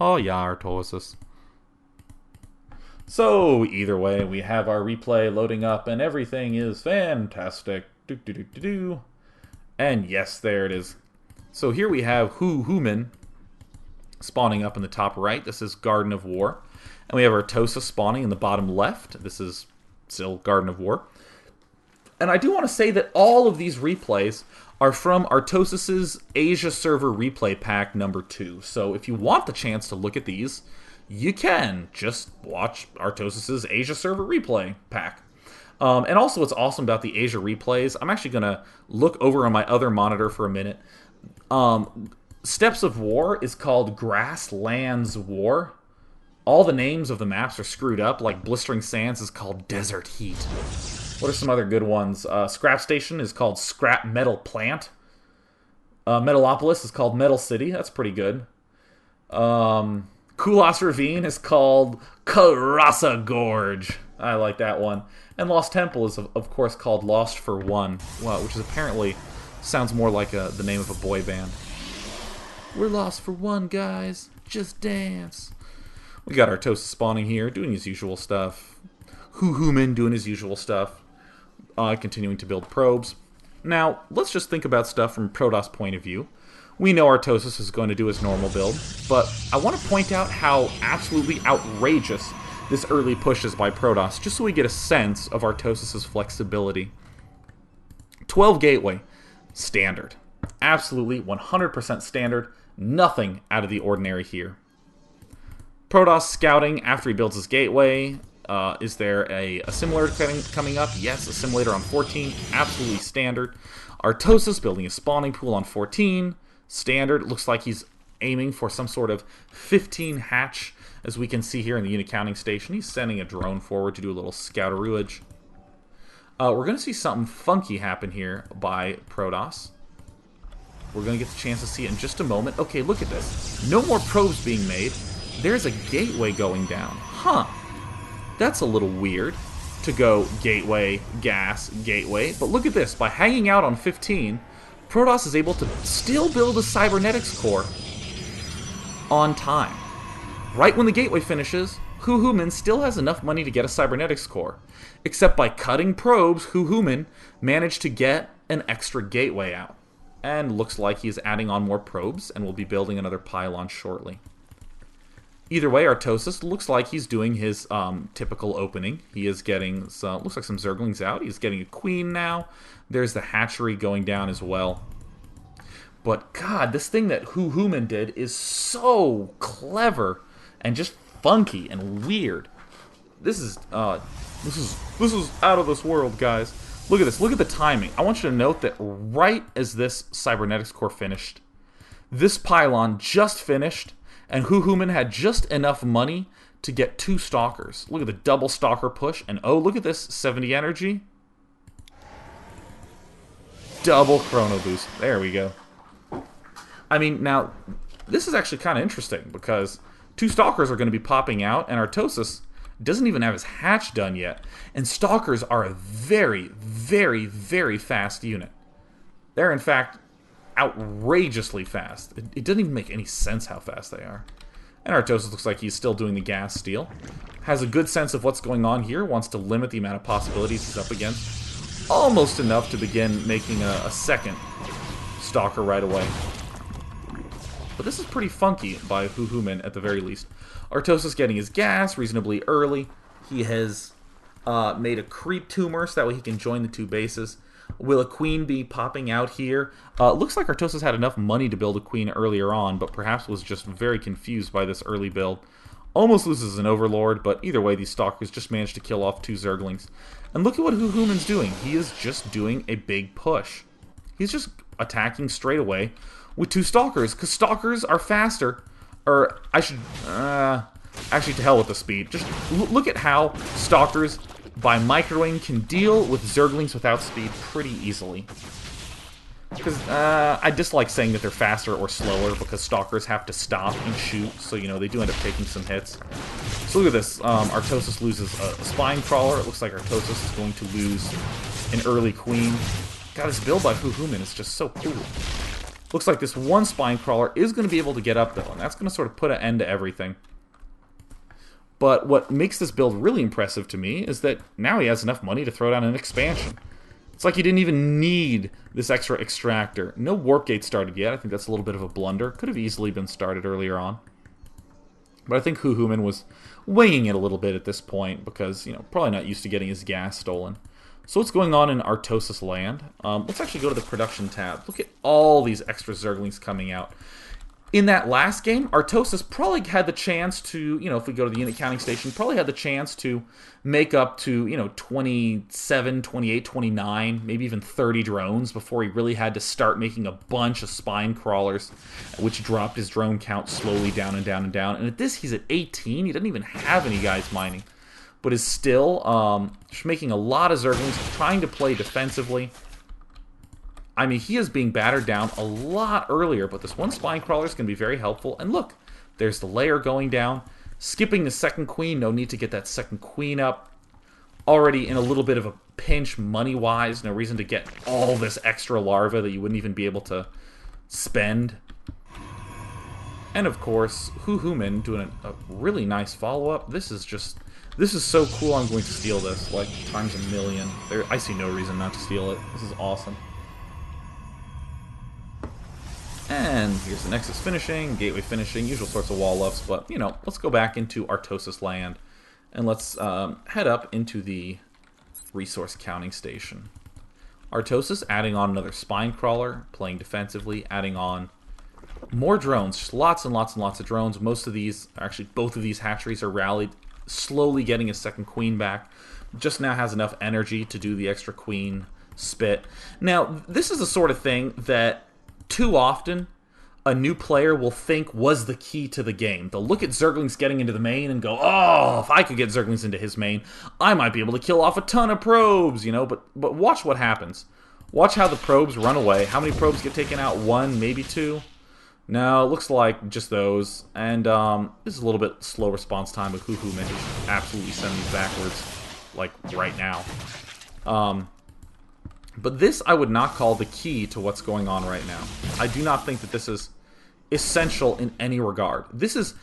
Oh yeah, Artosis. So, either way, we have our replay loading up and everything is fantastic. Do do do do do. And yes, there it is. So here we have Human spawning up in the top right. This is Garden of War. And we have Artosis spawning in the bottom left. This is still Garden of War. And I do want to say that all of these replays are from Artosis' Asia server replay pack number 2. So if you want the chance to look at these, you can just watch Artosis' Asia server replay pack. And also what's awesome about the Asia replays, I'm actually going to look over on my other monitor for a minute. Steps of War is called Grasslands War. All the names of the maps are screwed up, like Blistering Sands is called Desert Heat. What are some other good ones? Scrap Station is called Scrap Metal Plant. Metalopolis is called Metal City. That's pretty good. Kulas Ravine is called Karasa Gorge. I like that one. And Lost Temple is, of course, called Lost for One, which is apparently sounds more like the name of a boy band. We're lost for one, guys. Just dance. We got Artosis spawning here, doing his usual stuff. Human doing his usual stuff. Continuing to build probes. Now, let's just think about stuff from Protoss' point of view. We know Artosis is going to do his normal build, but I want to point out how absolutely outrageous this early push is by Protoss, just so we get a sense of Artosis' flexibility. 12 Gateway. Standard. Absolutely 100% standard. Nothing out of the ordinary here. Protoss scouting after he builds his gateway. Is there a assimilator coming up? Yes, assimilator on 14. Absolutely standard. Artosis building a spawning pool on 14. Standard. Looks like he's aiming for some sort of 15 hatch, as we can see here in the unit counting station. He's sending a drone forward to do a little scouterooage. We're going to see something funky happen here by Protoss. We're going to get the chance to see it in just a moment. Okay, look at this. No more probes being made. There's a gateway going down. Huh. That's a little weird to go gateway, gas, gateway. But look at this. By hanging out on 15, Protoss is able to still build a cybernetics core on time. Right when the gateway finishes, Human still has enough money to get a cybernetics core. Except by cutting probes, Human managed to get an extra gateway out. And looks like he's adding on more probes and will be building another pylon shortly. Either way, Artosis looks like he's doing his typical opening. He is getting some, looks like some Zerglings out. He's getting a queen now. There's the hatchery going down as well. But God, this thing that Human did is so clever and just funky and weird. This is out of this world, guys. Look at this. Look at the timing. I want you to note that right as this cybernetics core finished, this pylon just finished, and Human had just enough money to get 2 stalkers. Look at the double stalker push, and oh, look at this 70 energy. Double chrono boost. There we go. I mean, now, this is actually kind of interesting, because 2 stalkers are going to be popping out, and Artosis doesn't even have his hatch done yet. And stalkers are a very, very, very fast unit. They're, in fact, outrageously fast. It doesn't even make any sense how fast they are. And Artosis looks like he's still doing the gas steal. Has a good sense of what's going on here. Wants to limit the amount of possibilities he's up against. Almost enough to begin making a second stalker right away. But this is pretty funky by Human at the very least. Artosis getting his gas reasonably early. He has made a creep tumor so that way he can join the 2 bases. Will a queen be popping out here? Looks like Artosis had enough money to build a queen earlier on, but perhaps was just very confused by this early build. Almost loses an overlord, but either way, these stalkers just managed to kill off 2 Zerglings. And look at what Human's doing. He is just doing a big push. He's just attacking straight away with 2 stalkers, because stalkers are faster. Or, I should, actually, to hell with the speed. Just look at how stalkers, by microwing, can deal with Zerglings without speed pretty easily. Because, I dislike saying that they're faster or slower, because stalkers have to stop and shoot, so, you know, they do end up taking some hits. So look at this, Artosis loses a spine crawler. It looks like Artosis is going to lose an early queen. God, this build by Human is just so cool. Looks like this one spine crawler is going to be able to get up, though, and that's going to sort of put an end to everything. But what makes this build really impressive to me is that now he has enough money to throw down an expansion. It's like he didn't even need this extra extractor. No warp gate started yet. I think that's a little bit of a blunder. Could have easily been started earlier on. But I think Huhuman was weighing it a little bit at this point because, you know, probably not used to getting his gas stolen. So what's going on in Artosis land? Let's actually go to the production tab. Look at all these extra Zerglings coming out. In that last game, Artosis probably had the chance to, you know, if we go to the unit counting station, probably had the chance to make up to, you know, 27, 28, 29, maybe even 30 drones before he really had to start making a bunch of spine crawlers, which dropped his drone count slowly down and down and down. And at this, he's at 18. He doesn't even have any guys mining, but is still making a lot of Zerglings, trying to play defensively. I mean, he is being battered down a lot earlier, but this one spine crawler is going to be very helpful. And look, there's the layer going down. Skipping the second queen, no need to get that second queen up. Already in a little bit of a pinch money-wise, no reason to get all this extra larva that you wouldn't even be able to spend. And of course, Huhuman doing a really nice follow-up. This is so cool, I'm going to steal this, like, times a million. I see no reason not to steal it. This is awesome. And here's the Nexus finishing, Gateway finishing, usual sorts of wall ups, but, you know, let's go back into Artosis land, and let's head up into the resource counting station. Artosis adding on another spine crawler, playing defensively, adding on more drones, just lots and lots and lots of drones. Most of these, actually both of these hatcheries are rallied, slowly getting a second queen back. Just now has enough energy to do the extra queen spit. Now, this is the sort of thing that too often a new player will think was the key to the game. They'll look at Zerglings getting into the main and go, oh, if I could get Zerglings into his main, I might be able to kill off a ton of probes, you know, but watch what happens. Watch how the probes run away. How many probes get taken out? One, maybe two? No, it looks like just those. And this is a little bit slow response time, but Huhuman is absolutely sending these backwards, like, right now. But this I would not call the key to what's going on right now. I do not think that this is essential in any regard. This is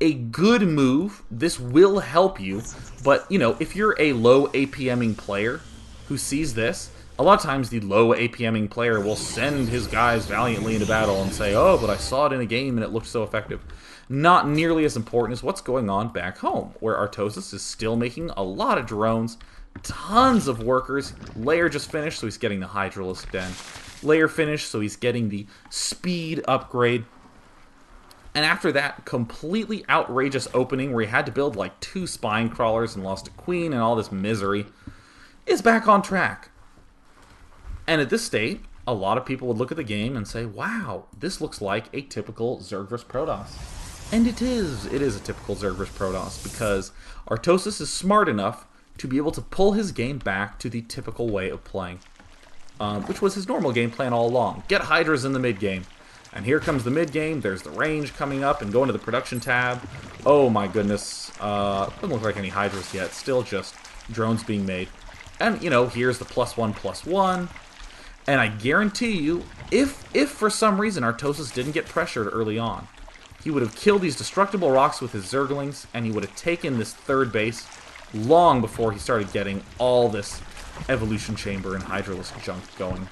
a good move. This will help you. But, you know, if you're a low APMing player who sees this, a lot of times the low APMing player will send his guys valiantly into battle and say, oh, but I saw it in a game and it looked so effective. Not nearly as important as what's going on back home, where Artosis is still making a lot of drones, tons of workers. Layer just finished, so he's getting the Hydralisk Den. Layer finished, so he's getting the speed upgrade. And after that completely outrageous opening where he had to build like 2 spine crawlers and lost a queen and all this misery, is back on track. And at this state, a lot of people would look at the game and say, wow, this looks like a typical Zerg vs. Protoss. And it is. It is a typical Zerg vs. Protoss because Artosis is smart enough to be able to pull his game back to the typical way of playing, which was his normal game plan all along. Get Hydras in the mid-game. And here comes the mid-game. There's the range coming up and going to the production tab. Oh my goodness. Doesn't look like any Hydras yet. Still just drones being made. And, you know, here's the +1/+1. And I guarantee you, if for some reason Artosis didn't get pressured early on, he would have killed these destructible rocks with his Zerglings, and he would have taken this third base long before he started getting all this evolution chamber and Hydralisk junk going.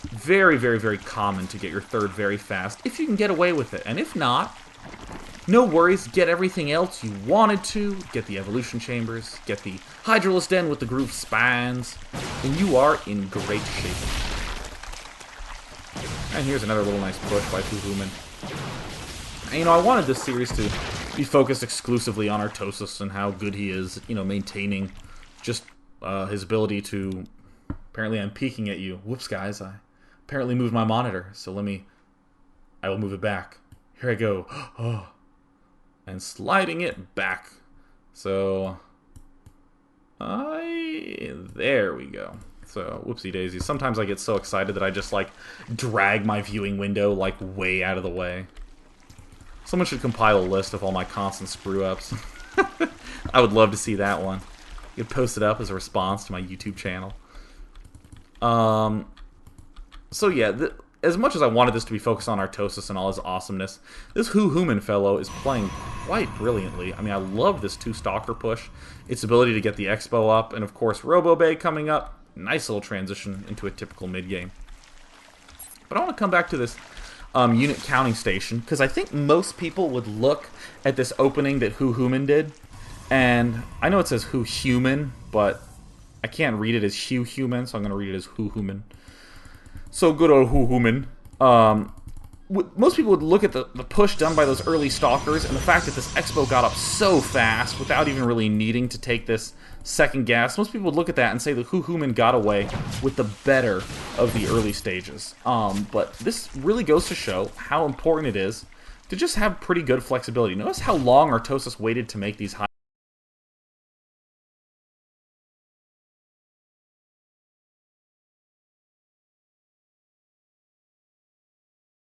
Very, very, very common to get your third very fast, if you can get away with it. And if not, no worries, get everything else you wanted to, get the evolution chambers, get the Hydralisk Den with the groove spans, and you are in great shape. And here's another little nice push by Huhuman. And, you know, I wanted this series to be focused exclusively on Artosis and how good he is, you know, maintaining just his ability to... Apparently I'm peeking at you. Whoops, guys, I apparently moved my monitor, so I will move it back. Here I go. Oh. And sliding it back. So, there we go. So, whoopsie daisy. Sometimes I get so excited that I just, like, drag my viewing window, like, way out of the way. Someone should compile a list of all my constant screw-ups. I would love to see that one. You could post it up as a response to my YouTube channel. So yeah, as much as I wanted this to be focused on Artosis and all his awesomeness, this Human fellow is playing quite brilliantly. I mean, I love this 2-Stalker push, its ability to get the Expo up, and of course Robo Bay coming up. Nice little transition into a typical mid-game. But I want to come back to this unit counting station, because I think most people would look at this opening that Human did, and I know it says Human, but I can't read it as Human, so I'm going to read it as Human. So good old Human. Most people would look at the push done by those early Stalkers and the fact that this Expo got up so fast without even really needing to take this second gas. Most people would look at that and say that Human got away with the better of the early stages. But this really goes to show how important it is to just have pretty good flexibility. Notice how long Artosis waited to make these high